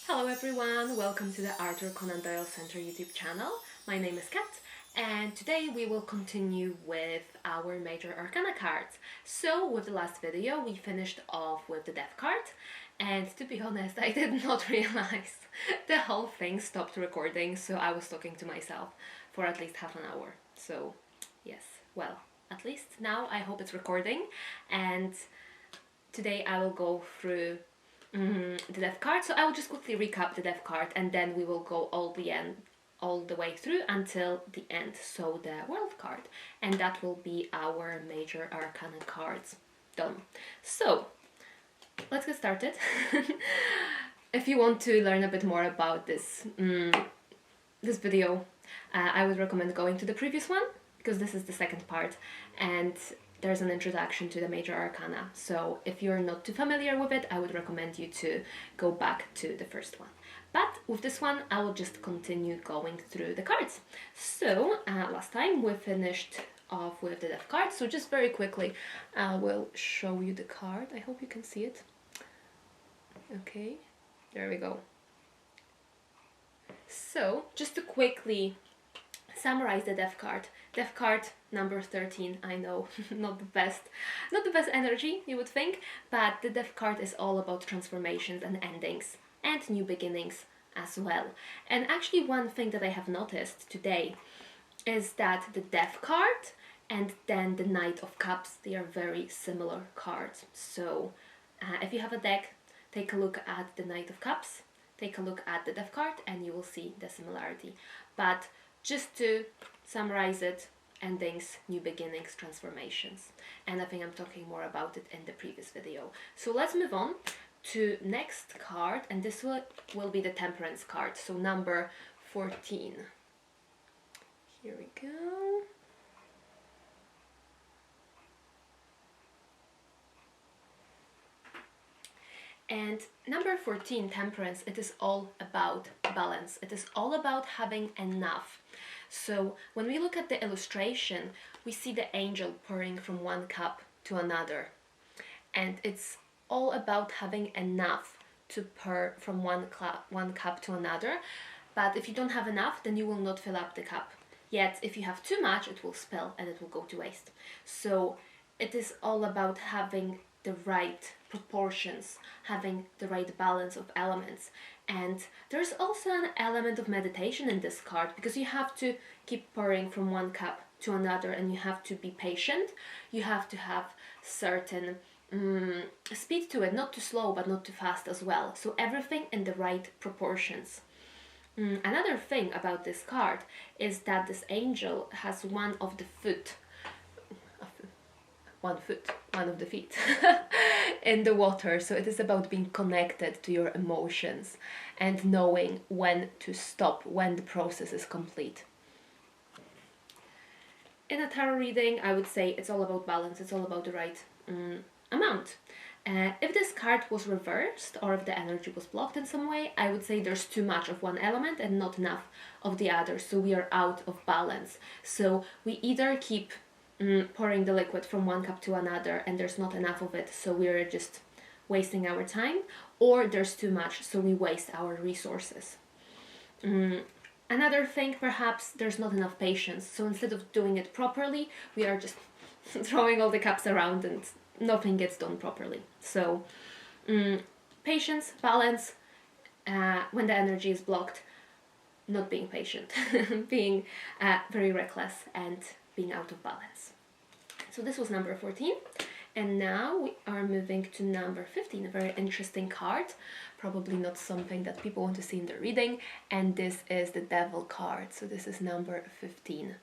Hello everyone, welcome to the Arthur Conan Doyle Center YouTube channel. My name is Kat and today we will continue with our major arcana cards. So with the last video we finished off with the death card, and to be honest I did not realize the whole thing stopped recording, so I was talking to myself for at least half an hour. So yes, well, at least now I hope it's recording, and today I will go through the death card. So I will just quickly recap the death card and then we will go all the way through until the end, so the world card, and that will be our major arcana cards done. So let's get started. If you want to learn a bit more about this video, I would recommend going to the previous one, because this is the second part and there's an introduction to the major arcana. So if you're not too familiar with it, I would recommend you to go back to the first one. But with this one, I will just continue going through the cards. So last time we finished off with the death card. So just very quickly, I will show you the card. I hope you can see it. Okay, there we go. So just to quickly summarize the death card. Death card number 13, I know, not the best energy you would think, but the death card is all about transformations and endings and new beginnings as well. And actually one thing that I have noticed today is that the death card and then the Knight of Cups, they are very similar cards. So if you have a deck, take a look at the Knight of Cups, take a look at the death card, and you will see the similarity. But just to summarize it, endings, new beginnings, transformations. And I think I'm talking more about it in the previous video. So let's move on to next card, and this will be the Temperance card, so number 14. Here we go. And number 14, Temperance, it is all about balance. It is all about having enough. So when we look at the illustration, we see the angel pouring from one cup to another. And it's all about having enough to pour from one cup to another. But if you don't have enough, then you will not fill up the cup. Yet if you have too much, it will spill and it will go to waste. So it is all about having the right proportions, having the right balance of elements. And there's also an element of meditation in this card, because you have to keep pouring from one cup to another and you have to be patient. You have to have certain speed to it, not too slow but not too fast as well. So everything in the right proportions. Another thing about this card is that this angel has one of the feet in the water. So it is about being connected to your emotions and knowing when to stop, when the process is complete. In a tarot reading, I would say it's all about balance. It's all about the right amount. If this card was reversed, or if the energy was blocked in some way, I would say there's too much of one element and not enough of the other. So we are out of balance. So we either keep pouring the liquid from one cup to another and there's not enough of it, so we're just wasting our time, or there's too much, so we waste our resources. Another thing, perhaps there's not enough patience, so instead of doing it properly, we are just throwing all the cups around and nothing gets done properly. So patience, balance, when the energy is blocked, not being patient, being very reckless and being out of balance. So this was number 14, and now we are moving to number 15, a very interesting card, probably not something that people want to see in the reading, and this is the Devil card. So this is number 15,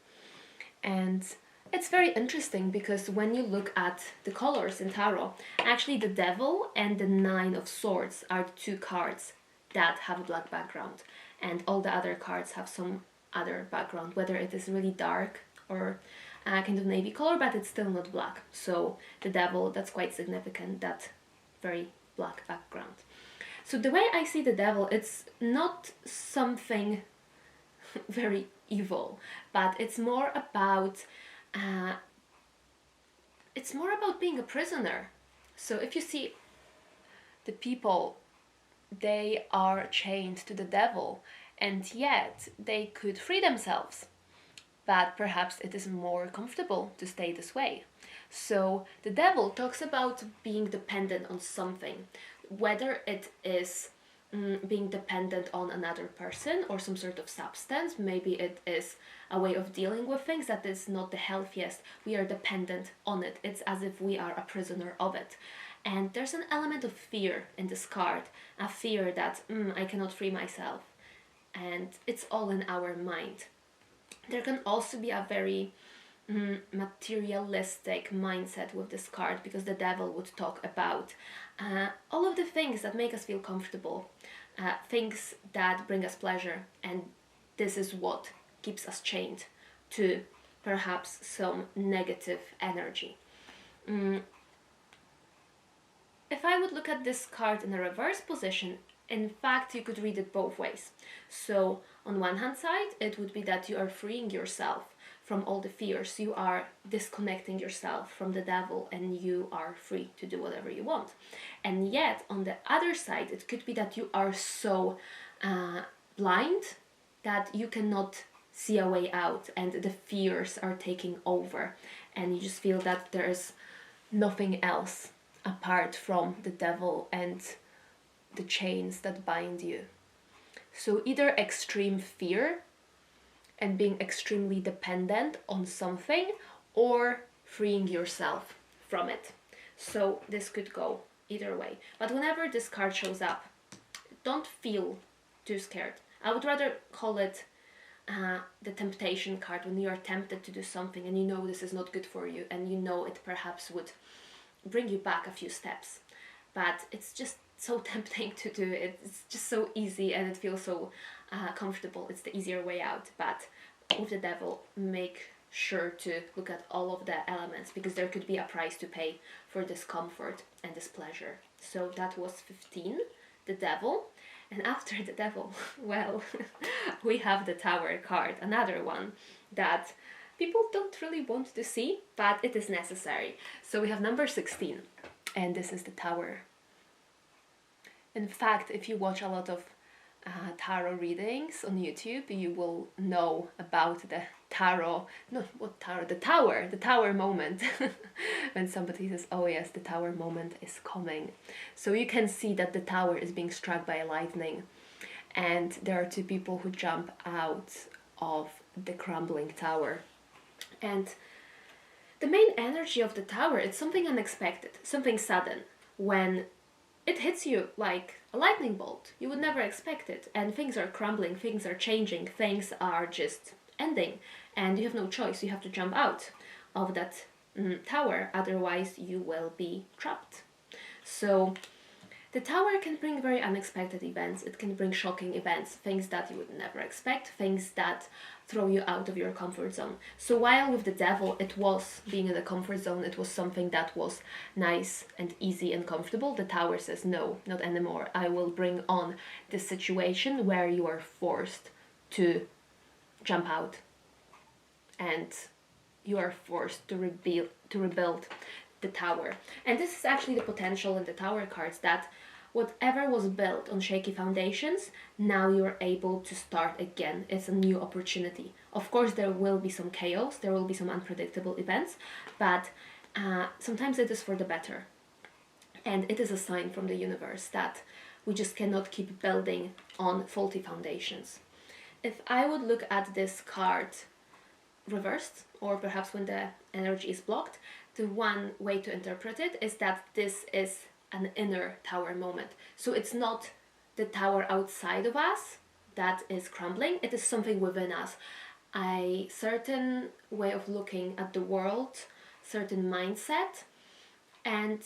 and it's very interesting because when you look at the colors in tarot, actually the Devil and the Nine of Swords are two cards that have a black background, and all the other cards have some other background, whether it is really dark or kind of navy color, but it's still not black. So the Devil, that's quite significant, that very black background. So the way I see the Devil, it's not something very evil, but it's more about being a prisoner. So if you see the people they are chained to the devil, and yet they could free themselves. But perhaps it is more comfortable to stay this way. So the devil talks about being dependent on something, whether it is being dependent on another person or some sort of substance. Maybe it is a way of dealing with things that is not the healthiest. We are dependent on it. It's as if we are a prisoner of it. And there's an element of fear in this card, a fear that I cannot free myself. And it's all in our mind. There can also be a very materialistic mindset with this card, because the devil would talk about all of the things that make us feel comfortable, things that bring us pleasure, and this is what keeps us chained to perhaps some negative energy. If I would look at this card in a reverse position, in fact, you could read it both ways. So on one hand side, it would be that you are freeing yourself from all the fears. You are disconnecting yourself from the devil and you are free to do whatever you want. And yet, on the other side, it could be that you are so blind that you cannot see a way out and the fears are taking over and you just feel that there is nothing else apart from the devil and the chains that bind you. So either extreme fear and being extremely dependent on something, or freeing yourself from it. So this could go either way. But whenever this card shows up, don't feel too scared. I would rather call it the temptation card, when you are tempted to do something and you know this is not good for you and you know it perhaps would bring you back a few steps. But it's just so tempting to do it. It's just so easy and it feels so comfortable. It's the easier way out. But with the devil, make sure to look at all of the elements, because there could be a price to pay for this comfort and this pleasure. So that was 15, the devil. And after the devil, well, we have the Tower card, another one that people don't really want to see, but it is necessary. So we have number 16, and this is the Tower. In fact, if you watch a lot of tarot readings on YouTube, you will know about the the tower moment. When somebody says, oh yes, the tower moment is coming. So you can see that the tower is being struck by lightning, and there are two people who jump out of the crumbling tower. And the main energy of the tower, it's something unexpected, something sudden. When it hits you like a lightning bolt, you would never expect it, and things are crumbling, things are changing, things are just ending, and you have no choice. You have to jump out of that tower, otherwise you will be trapped. So the tower can bring very unexpected events. It can bring shocking events, things that you would never expect, things that throw you out of your comfort zone. So while with the devil it was being in the comfort zone, it was something that was nice and easy and comfortable, the tower says no, not anymore. I will bring on this situation where you are forced to jump out and you are forced to rebuild the tower. And this is actually the potential in the Tower cards, that whatever was built on shaky foundations, now you're able to start again. It's a new opportunity. Of course, there will be some chaos, there will be some unpredictable events, but sometimes it is for the better. And it is a sign from the universe that we just cannot keep building on faulty foundations. If I would look at this card reversed, or perhaps when the energy is blocked, the one way to interpret it is that this is an inner tower moment. So it's not the tower outside of us that is crumbling, it is something within us. A certain way of looking at the world, certain mindset, and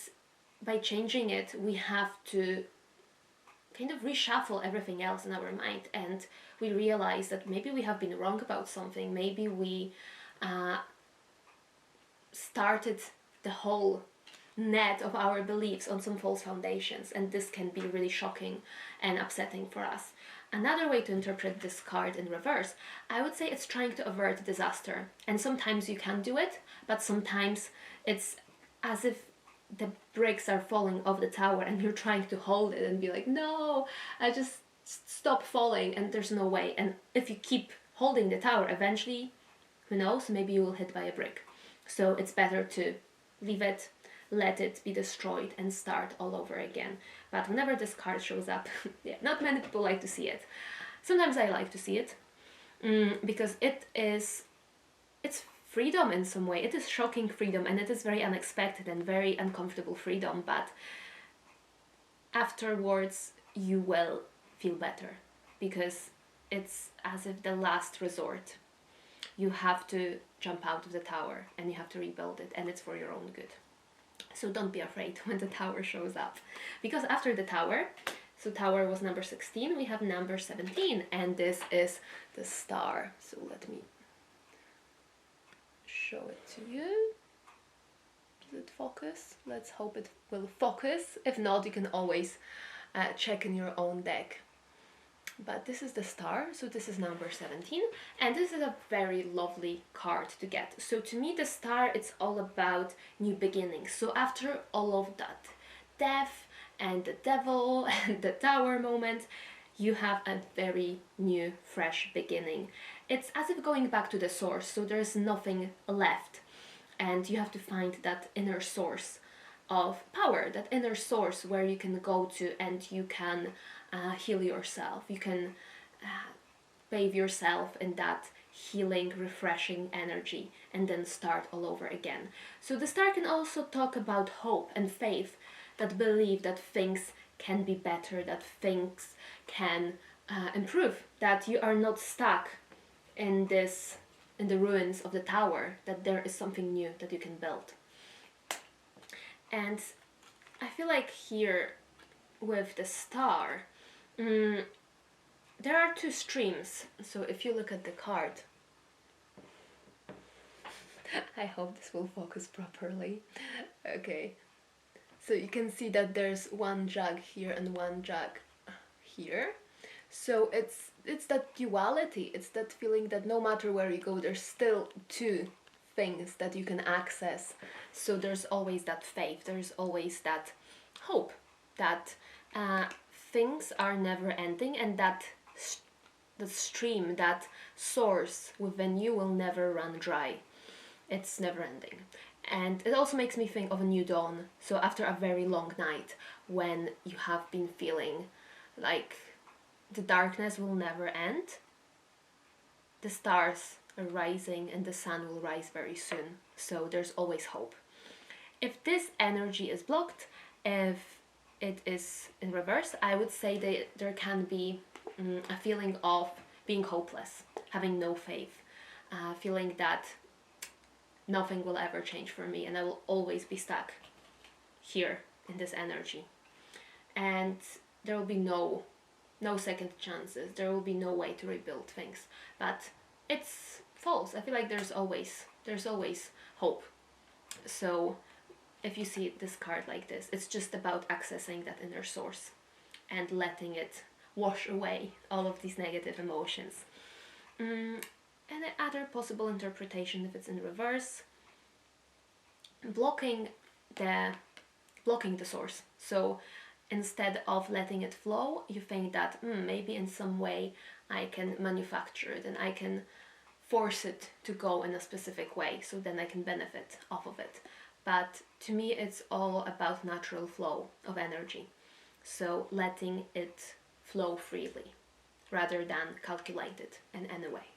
by changing it, we have to kind of reshuffle everything else in our mind, and we realize that maybe we have been wrong about something, maybe we started the whole net of our beliefs on some false foundations, and this can be really shocking and upsetting for us. Another way to interpret this card in reverse, I would say it's trying to avert disaster, and sometimes you can do it, but sometimes it's as if the bricks are falling off the tower and you're trying to hold it and be like, no, I just stop falling, and there's no way. And if you keep holding the tower, eventually, who knows, maybe you will hit by a brick. So it's better to leave it, let it be destroyed, and start all over again. But whenever this card shows up, yeah, not many people like to see it. Sometimes I like to see it, because it's freedom in some way. It is shocking freedom, and it is very unexpected and very uncomfortable freedom, but afterwards you will feel better, because it's as if the last resort. You have to jump out of the tower and you have to rebuild it, and it's for your own good. So don't be afraid when the tower shows up, because after the tower, so tower was number 16, we have number 17, and this is the star. So let me show it to you. Does it focus? Let's hope it will focus. If not, you can always check in your own deck. But this is the star, so this is number 17, and this is a very lovely card to get. So to me, the star, it's all about new beginnings. So after all of that death and the devil and the tower moment, you have a very new, fresh beginning. It's as if going back to the source, so there's nothing left, and you have to find that inner source of power, that inner source where you can go to and you can heal yourself. You can bathe yourself in that healing, refreshing energy, and then start all over again. So the star can also talk about hope and faith, that belief that things can be better, that things can improve, that you are not stuck in the ruins of the tower, that there is something new that you can build. And I feel like here with the star, there are two streams. So if you look at the card, I hope this will focus properly. Okay, so you can see that there's one jug here and one jug here. So it's that duality, it's that feeling that no matter where you go, there's still two things that you can access. So there's always that faith, there's always that hope, that things are never ending, and that the stream, that source within you will never run dry. It's never ending. And it also makes me think of a new dawn. So after a very long night, when you have been feeling like the darkness will never end, the stars are rising and the sun will rise very soon. So there's always hope. If this energy is blocked, if it is in reverse, I would say that there can be a feeling of being hopeless, having no faith, feeling that nothing will ever change for me and I will always be stuck here in this energy. And there will be no second chances, there will be no way to rebuild things. But it's false. I feel like there's always hope. So if you see this card like this, it's just about accessing that inner source and letting it wash away all of these negative emotions. And the other possible interpretation, if it's in reverse, blocking the source. So instead of letting it flow, you think that maybe in some way I can manufacture it and I can force it to go in a specific way, so then I can benefit off of it. But to me, it's all about natural flow of energy. So letting it flow freely rather than calculated in any way.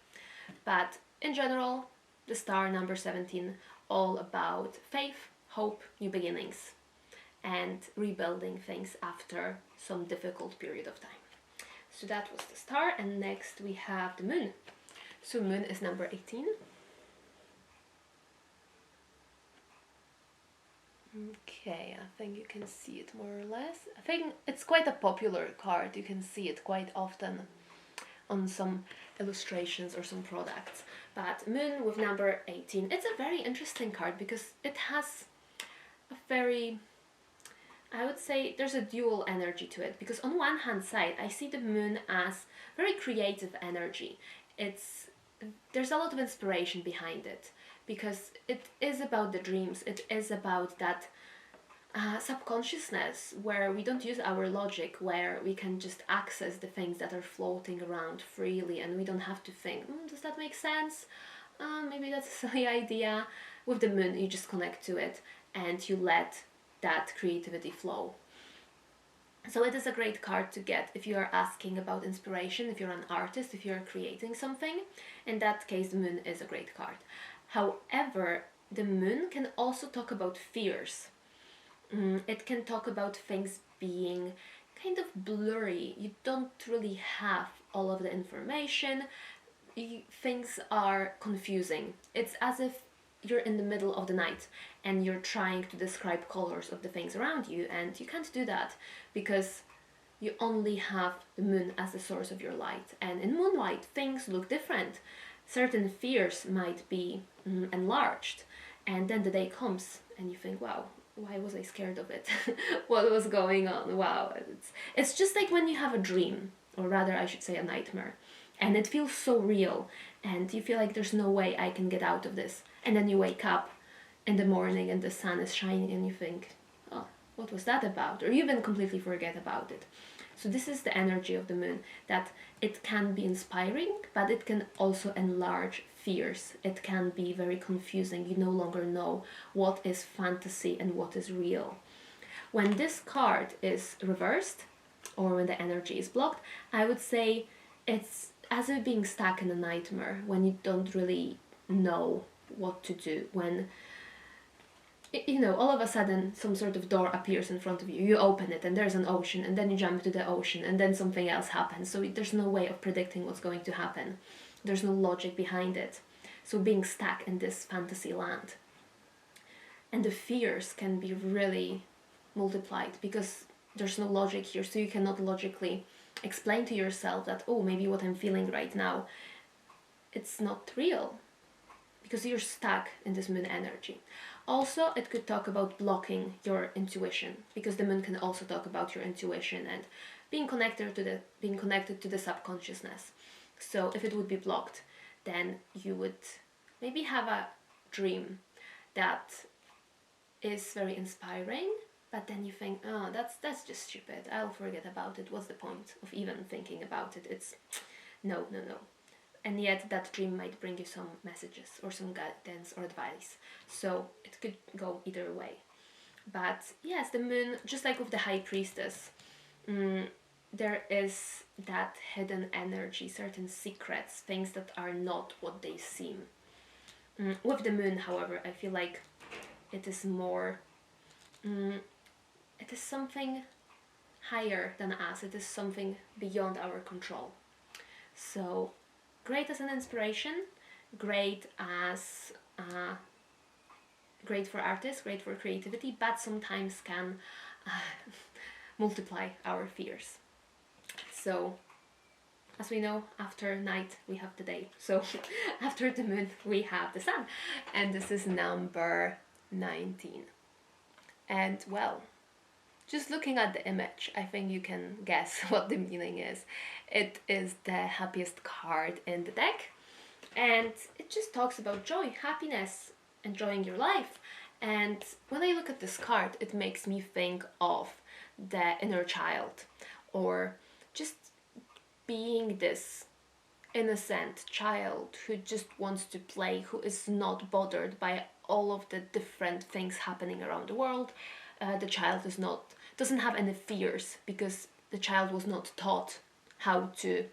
But in general, the star number 17, all about faith, hope, new beginnings, and rebuilding things after some difficult period of time. So that was the star, and next we have the moon. So moon is number 18. Okay, I think you can see it more or less. I think it's quite a popular card. You can see it quite often on some illustrations or some products. But moon with number 18, it's a very interesting card because it has a very, I would say there's a dual energy to it, because on one hand side I see the moon as very creative energy. There's a lot of inspiration behind it, because it is about the dreams, it is about that subconsciousness, where we don't use our logic, where we can just access the things that are floating around freely and we don't have to think, does that make sense? Maybe that's a silly idea. With the moon, you just connect to it and you let that creativity flow. So it is a great card to get if you are asking about inspiration, if you're an artist, if you're creating something. In that case, the moon is a great card. However, the moon can also talk about fears. It can talk about things being kind of blurry. You don't really have all of the information. Things are confusing. It's as if you're in the middle of the night and you're trying to describe colors of the things around you, and you can't do that because you only have the moon as the source of your light. And in moonlight, things look different. Certain fears might be enlarged, and then the day comes and you think, wow, why was I scared of it? What was going on? Wow. It's just like when you have a dream, or rather I should say a nightmare, and it feels so real and you feel like there's no way I can get out of this. And then you wake up in the morning and the sun is shining and you think, oh, what was that about? Or you even completely forget about it. So this is the energy of the moon, that it can be inspiring, but it can also enlarge fears. It can be very confusing. You no longer know what is fantasy and what is real. When this card is reversed, or when the energy is blocked, I would say it's as if being stuck in a nightmare, when you don't really know what to do, when all of a sudden some sort of door appears in front of you, you open it and there's an ocean, and then you jump to the ocean and then something else happens. So there's no way of predicting what's going to happen. There's no logic behind it. So being stuck in this fantasy land. And the fears can be really multiplied because there's no logic here, so you cannot logically explain to yourself that, oh, maybe what I'm feeling right now, it's not real, because you're stuck in this moon energy. Also, it could talk about blocking your intuition, because the moon can also talk about your intuition and being connected to the subconsciousness. So if it would be blocked, then you would maybe have a dream that is very inspiring, but then you think, oh, that's just stupid. I'll forget about it. What's the point of even thinking about it? It's no. And yet that dream might bring you some messages or some guidance or advice. So it could go either way. But yes, the moon, just like with the High Priestess, there is that hidden energy, certain secrets, things that are not what they seem. With the moon, however, I feel like it is more... it is something higher than us. It is something beyond our control. So great as an inspiration, great as great for artists, great for creativity, but sometimes can multiply our fears. So as we know, after night we have the day. So after the moon we have the sun, and this is number 19. And well, just looking at the image, I think you can guess what the meaning is. It is the happiest card in the deck, and it just talks about joy, happiness, enjoying your life. And when I look at this card, it makes me think of the inner child, or just being this innocent child who just wants to play, who is not bothered by all of the different things happening around the world. The child doesn't have any fears, because the child was not taught how to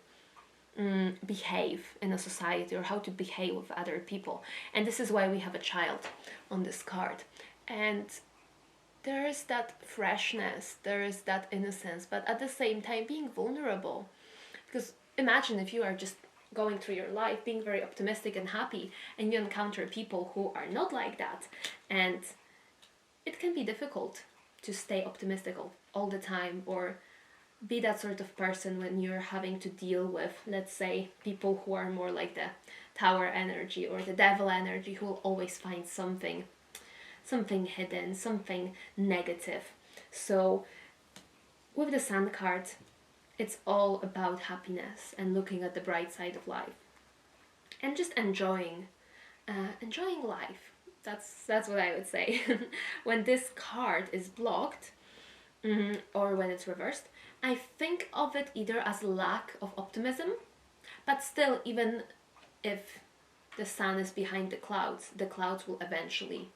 behave in a society, or how to behave with other people. And this is why we have a child on this card. And there is that freshness, there is that innocence, but at the same time being vulnerable. Because imagine if you are just going through your life being very optimistic and happy, and you encounter people who are not like that, and it can be difficult to stay optimistic all the time, or be that sort of person when you're having to deal with, let's say, people who are more like the tower energy or the devil energy, who will always find something hidden, something negative. So with the Sun card, it's all about happiness and looking at the bright side of life, and just enjoying life. That's what I would say. When this card is blocked, or when it's reversed, I think of it either as lack of optimism, but still, even if the sun is behind the clouds will eventually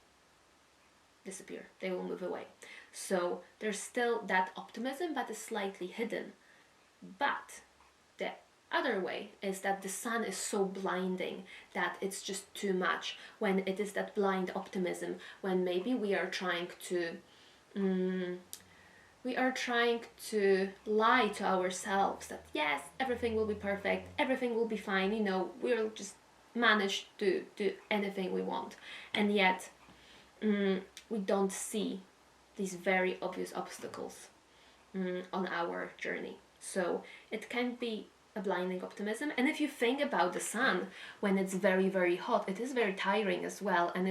disappear. They will move away. So there's still that optimism, but it's slightly hidden. But the other way is that the sun is so blinding that it's just too much. When it is that blind optimism, when maybe we are trying to lie to ourselves that yes, everything will be perfect, everything will be fine, you know, we'll just manage to do anything we want. And yet we don't see these very obvious obstacles on our journey. So it can be a blinding optimism. And if you think about the sun, when it's very, very hot, it is very tiring as well, and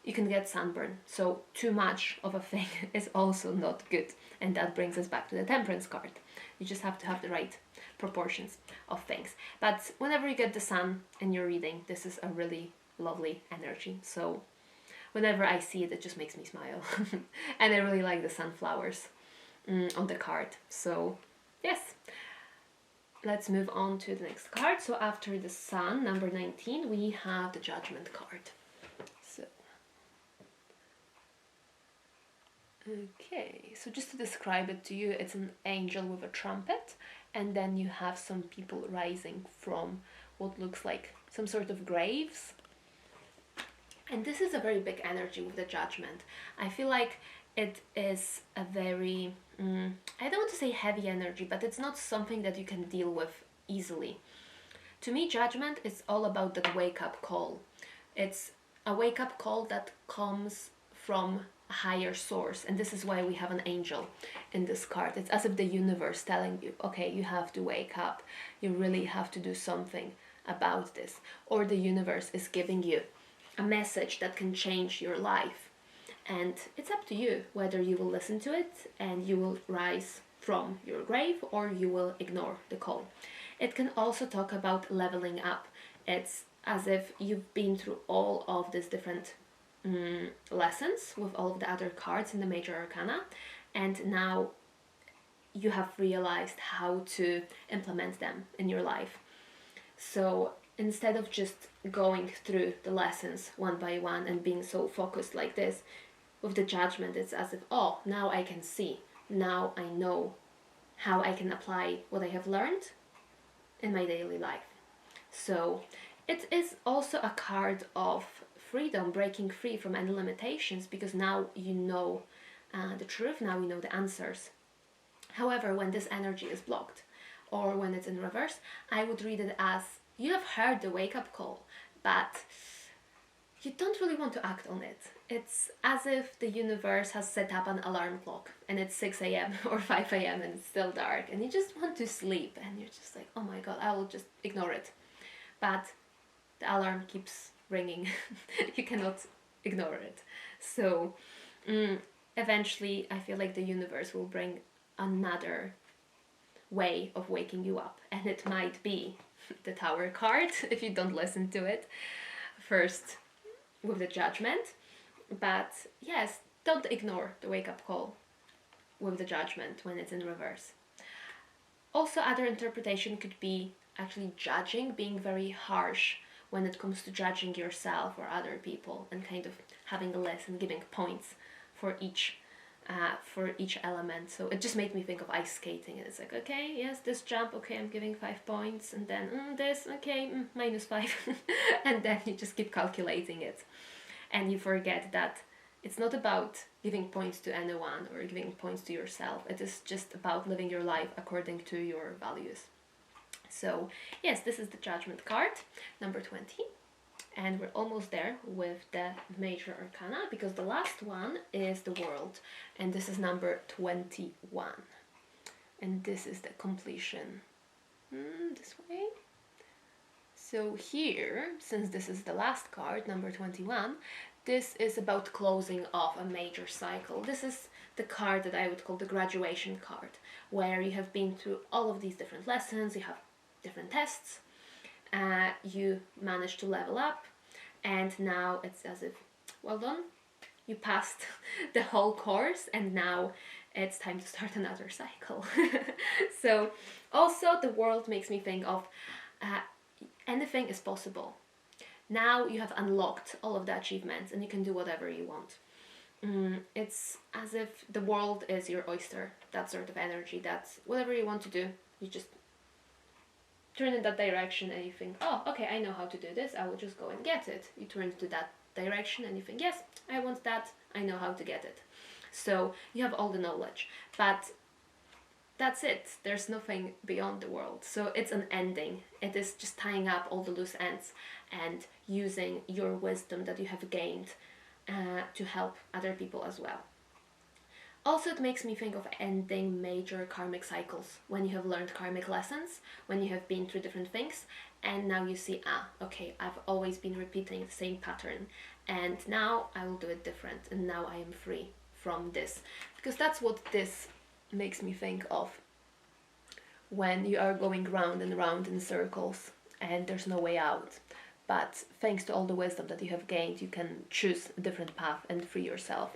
you can get sunburn. So too much of a thing is also not good. And that brings us back to the Temperance card. You just have to have the right proportions of things. But whenever you get the sun in your reading, this is a really lovely energy. So whenever I see it, it just makes me smile. And I really like the sunflowers on the card. So yes, let's move on to the next card. So after the sun, number 19, we have the Judgment card. So, okay, so just to describe it to you, it's an angel with a trumpet, and then you have some people rising from what looks like some sort of graves. And this is a very big energy with the Judgment. I feel like it is a very, I don't want to say heavy energy, but it's not something that you can deal with easily. To me, Judgment is all about that wake-up call. It's a wake-up call that comes from a higher source, and this is why we have an angel in this card. It's as if the universe telling you, okay, you have to wake up. You really have to do something about this. Or the universe is giving you a message that can change your life. And it's up to you whether you will listen to it and you will rise from your grave or you will ignore the call. It can also talk about leveling up. It's as if you've been through all of these different lessons with all of the other cards in the major arcana, and now you have realized how to implement them in your life. So instead of just going through the lessons one by one and being so focused like this, with the Judgment, it's as if, oh, now I can see, now I know how I can apply what I have learned in my daily life. So it is also a card of freedom, breaking free from any limitations, because now you know the truth, now you know the answers. However, when this energy is blocked or when it's in reverse, I would read it as you have heard the wake-up call, but you don't really want to act on it. It's as if the universe has set up an alarm clock and it's 6 a.m. or 5 a.m. and it's still dark and you just want to sleep and you're just like, oh my god, I will just ignore it. But the alarm keeps ringing. You cannot ignore it. So eventually I feel like the universe will bring another way of waking you up, and it might be the Tower card if you don't listen to it first with the Judgment. But yes, don't ignore the wake-up call with the Judgment when it's in reverse. Also, other interpretation could be actually judging, being very harsh when it comes to judging yourself or other people, and kind of having a list and giving points for each element. So it just made me think of ice skating, and it's like, okay, yes, this jump, okay, I'm giving 5 points, and then this, okay, -5 and then you just keep calculating it, and you forget that it's not about giving points to anyone or giving points to yourself. It is just about living your life according to your values. So yes, this is the Judgment card, number 20. And we're almost there with the major arcana, because the last one is the World, and this is number 21. And this is the completion. This way. So here, since this is the last card, number 21, this is about closing off a major cycle. This is the card that I would call the graduation card, where you have been through all of these different lessons, you have different tests, you managed to level up, and now it's as if, well done. You passed the whole course, and now it's time to start another cycle. So also the world makes me think of anything is possible. Now you have unlocked all of the achievements and you can do whatever you want. It's as if the world is your oyster, that sort of energy. That's whatever you want to do, you just turn in that direction and you think, oh, okay, I know how to do this, I will just go and get it. You turn to that direction and you think, yes, I want that, I know how to get it. So you have all the knowledge, but that's it. There's nothing beyond the world. So it's an ending. It is just tying up all the loose ends and using your wisdom that you have gained to help other people as well. Also, it makes me think of ending major karmic cycles, when you have learned karmic lessons, when you have been through different things, and now you see, okay, I've always been repeating the same pattern, and now I will do it different, and now I am free from this. Because that's what this makes me think of, when you are going round and round in circles, and there's no way out. But thanks to all the wisdom that you have gained, you can choose a different path and free yourself.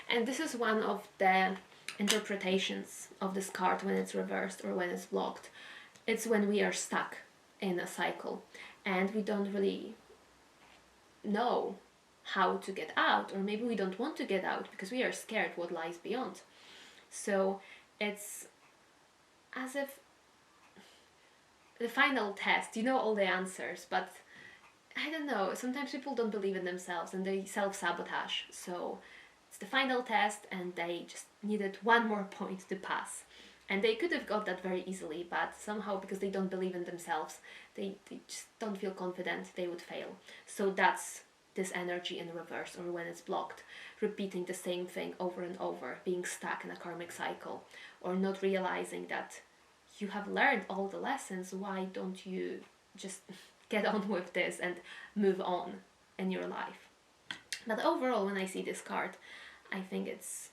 And this is one of the interpretations of this card when it's reversed or when it's blocked. It's when we are stuck in a cycle and we don't really know how to get out, or maybe we don't want to get out because we are scared what lies beyond. So it's as if the final test, you know all the answers, but I don't know, sometimes people don't believe in themselves and they self-sabotage. So it's the final test and they just needed one more point to pass. And they could have got that very easily, but somehow because they don't believe in themselves, they just don't feel confident, they would fail. So that's this energy in reverse, or when it's blocked, repeating the same thing over and over, being stuck in a karmic cycle, or not realizing that you have learned all the lessons. Why don't you just get on with this and move on in your life? But overall, when I see this card, I think it's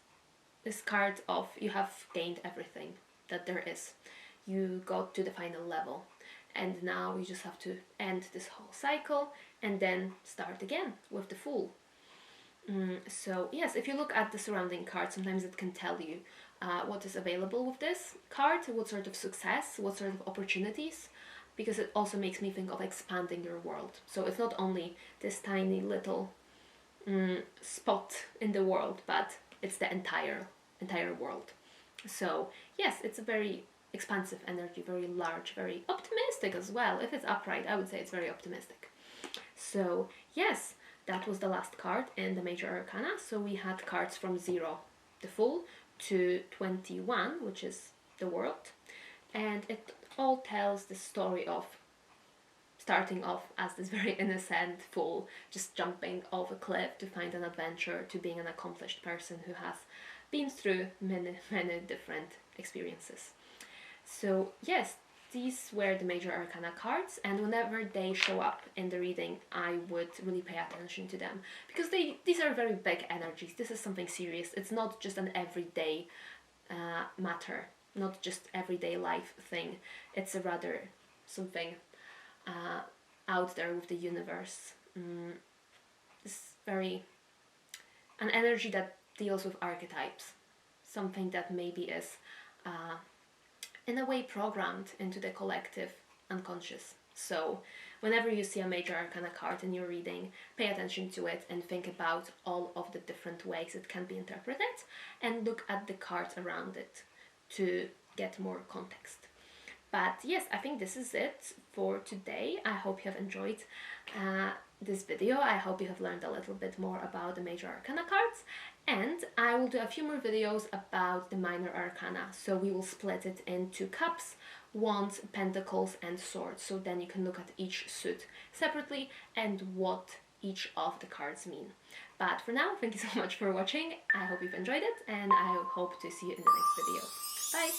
this card of you have gained everything that there is. You got to the final level, and now you just have to end this whole cycle and then start again with the Fool. So yes, if you look at the surrounding cards, sometimes it can tell you what is available with this card, what sort of success, what sort of opportunities, because it also makes me think of expanding your world. So it's not only this tiny little spot in the world, but it's the entire world. So yes, it's a very expansive energy, very large, very optimistic as well. If it's upright, I would say it's very optimistic. So yes, that was the last card in the Major Arcana. So we had cards from 0, the Fool, to 21, which is the World. And it all tells the story of starting off as this very innocent fool, just jumping off a cliff to find an adventure, to being an accomplished person who has been through many different experiences. So yes, these were the Major Arcana cards, and whenever they show up in the reading, I would really pay attention to them, because these are very big energies. This is something serious. It's not just an everyday matter, not just everyday life thing. It's a rather something out there with the universe. It's very an energy that deals with archetypes, something that maybe is in a way programmed into the collective unconscious. So whenever you see a Major Arcana card in your reading, pay attention to it and think about all of the different ways it can be interpreted, and look at the cards around it to get more context. But yes, I think this is it for today. I hope you have enjoyed this video. I hope you have learned a little bit more about the Major Arcana cards, and I will do a few more videos about the Minor Arcana. So we will split it into Cups, Wands, Pentacles and Swords, so then you can look at each suit separately and what each of the cards mean. But for now, thank you so much for watching. I hope you've enjoyed it, and I hope to see you in the next video. Bye!